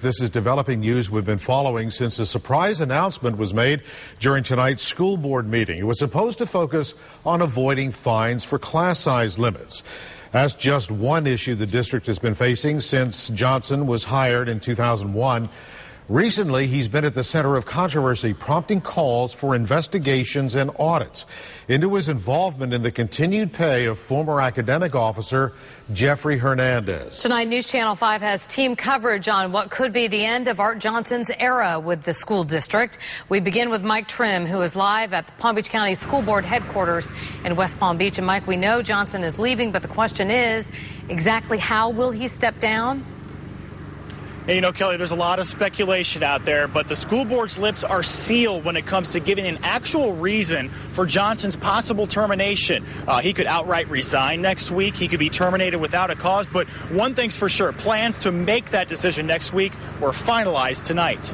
This is developing news we've been following since a surprise announcement was made during tonight's school board meeting. It was supposed to focus on avoiding fines for class size limits. That's just one issue the district has been facing since Johnson was hired in 2001. Recently, he's been at the center of controversy, prompting calls for investigations and audits into his involvement in the continued pay of former academic officer Jeffrey Hernandez. Tonight, News Channel 5 has team coverage on what could be the end of Art Johnson's era with the school district. We begin with Mike Trim, who is live at the Palm Beach County School Board headquarters in West Palm Beach. And Mike, we know Johnson is leaving, but the question is, exactly how will he step down? And you know, Kelly, there's a lot of speculation out there, but the school board's lips are sealed when it comes to giving an actual reason for Johnson's possible termination. He could outright resign next week. He could be terminated without a cause. But one thing's for sure, plans to make that decision next week were finalized tonight.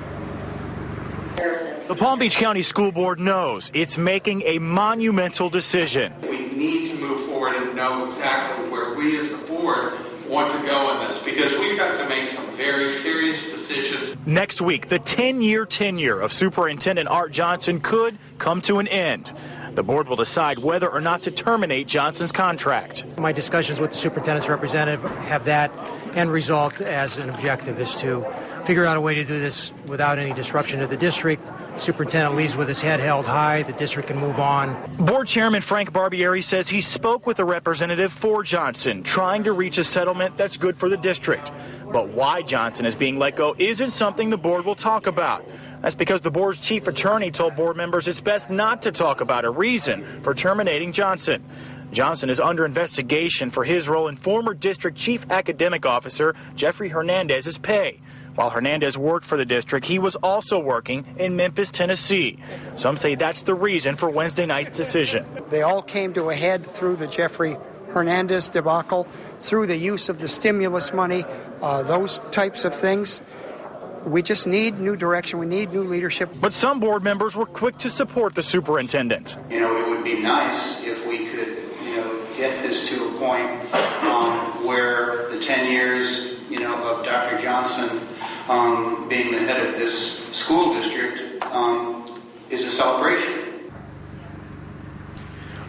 The Palm Beach County School Board knows it's making a monumental decision. We need to move forward and know exactly where we as the board want to go in this, because we've got to make some very serious decisions. Next week, the 10-year tenure of Superintendent Art Johnson could come to an end. The board will decide whether or not to terminate Johnson's contract. My discussions with the superintendent's representative have that end result as an objective, is to figure out a way to do this without any disruption to the district. Superintendent leaves with his head held high. The district can move on. Board Chairman Frank Barbieri says he spoke with a representative for Johnson, trying to reach a settlement that's good for the district. But why Johnson is being let go isn't something the board will talk about. That's because the board's chief attorney told board members it's best not to talk about a reason for terminating Johnson. Johnson is under investigation for his role in former district chief academic officer Jeffrey Hernandez's pay. While Hernandez worked for the district, he was also working in Memphis, Tennessee. Some say that's the reason for Wednesday night's decision. They all came to a head through the Jeffrey Hernandez debacle, through the use of the stimulus money, those types of things. We just need new direction. We need new leadership. But some board members were quick to support the superintendent. You know, it would be nice if we could, get this to a point where the 10 years, of Dr. Johnson being the head of this school district is a celebration.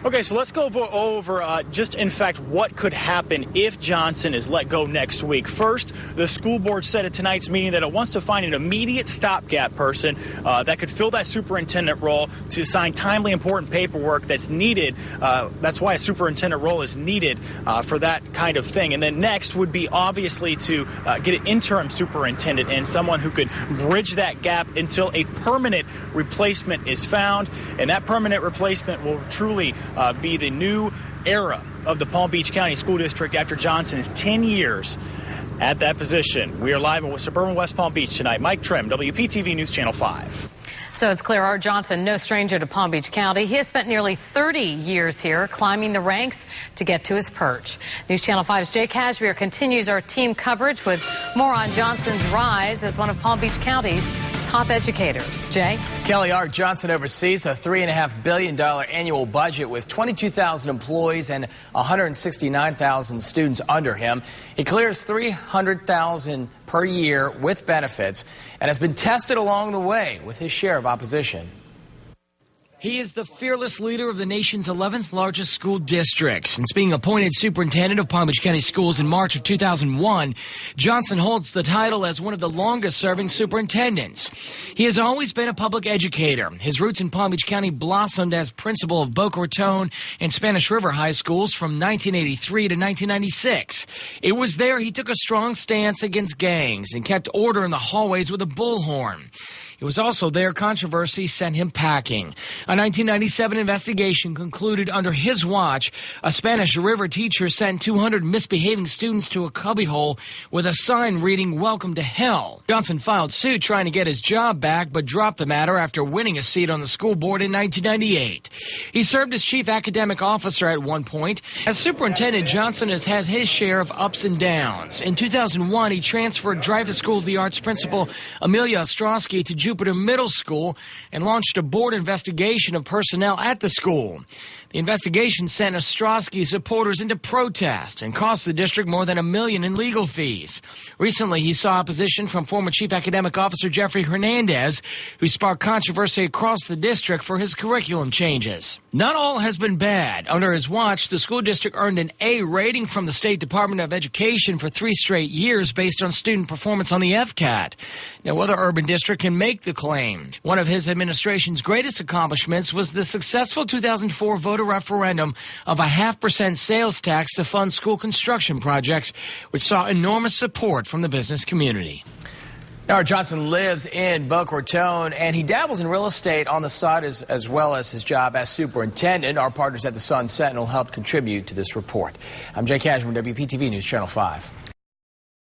Okay, so let's go over just, in fact, what could happen if Johnson is let go next week. First, the school board said at tonight's meeting that it wants to find an immediate stopgap person that could fill that superintendent role to sign timely important paperwork that's needed. That's why a superintendent role is needed for that kind of thing. And then next would be obviously to get an interim superintendent and someone who could bridge that gap until a permanent replacement is found. And that permanent replacement will truly be the new era of the Palm Beach County School District after Johnson is 10 years at that position. We are live in suburban West Palm Beach tonight. Mike Trim, WPTV News Channel 5. So it's clear Art Johnson, no stranger to Palm Beach County. He has spent nearly 30 years here, climbing the ranks to get to his perch. News Channel 5's Jay Cashmere continues our team coverage with more on Johnson's rise as one of Palm Beach County's top educators. Jay? Kelly, Art Johnson oversees a $3.5 billion annual budget with 22,000 employees and 169,000 students under him. He clears $300,000 per year with benefits and has been tested along the way with his share of opposition. He is the fearless leader of the nation's 11th largest school district. Since being appointed superintendent of Palm Beach County Schools in March of 2001, Johnson holds the title as one of the longest-serving superintendents. He has always been a public educator. His roots in Palm Beach County blossomed as principal of Boca Raton and Spanish River High Schools from 1983 to 1996. It was there he took a strong stance against gangs and kept order in the hallways with a bullhorn. It was also there controversy sent him packing. A 1997 investigation concluded under his watch, a Spanish River teacher sent 200 misbehaving students to a cubbyhole with a sign reading, "Welcome to Hell." Johnson filed suit trying to get his job back, but dropped the matter after winning a seat on the school board in 1998. He served as chief academic officer at one point. As superintendent, Johnson has had his share of ups and downs. In 2001, he transferred Dreyfus School of the Arts principal Amelia Ostrowski to Jupiter Middle School and launched a board investigation of personnel at the school. The investigation sent Ostrowski supporters into protest and cost the district more than $1 million in legal fees. Recently, he saw opposition from former Chief Academic Officer Jeffrey Hernandez, who sparked controversy across the district for his curriculum changes. Not all has been bad. Under his watch, the school district earned an A rating from the State Department of Education for 3 straight years based on student performance on the FCAT. No other urban district can make the claim. One of his administration's greatest accomplishments was the successful 2004 voter referendum of a 0.5% sales tax to fund school construction projects, which saw enormous support from the business community. Now, Art Johnson lives in Boca Raton, and he dabbles in real estate on the side as well as his job as superintendent. Our partners at the Sun Sentinel helped contribute to this report. I'm Jay Cashman, WPTV News Channel 5.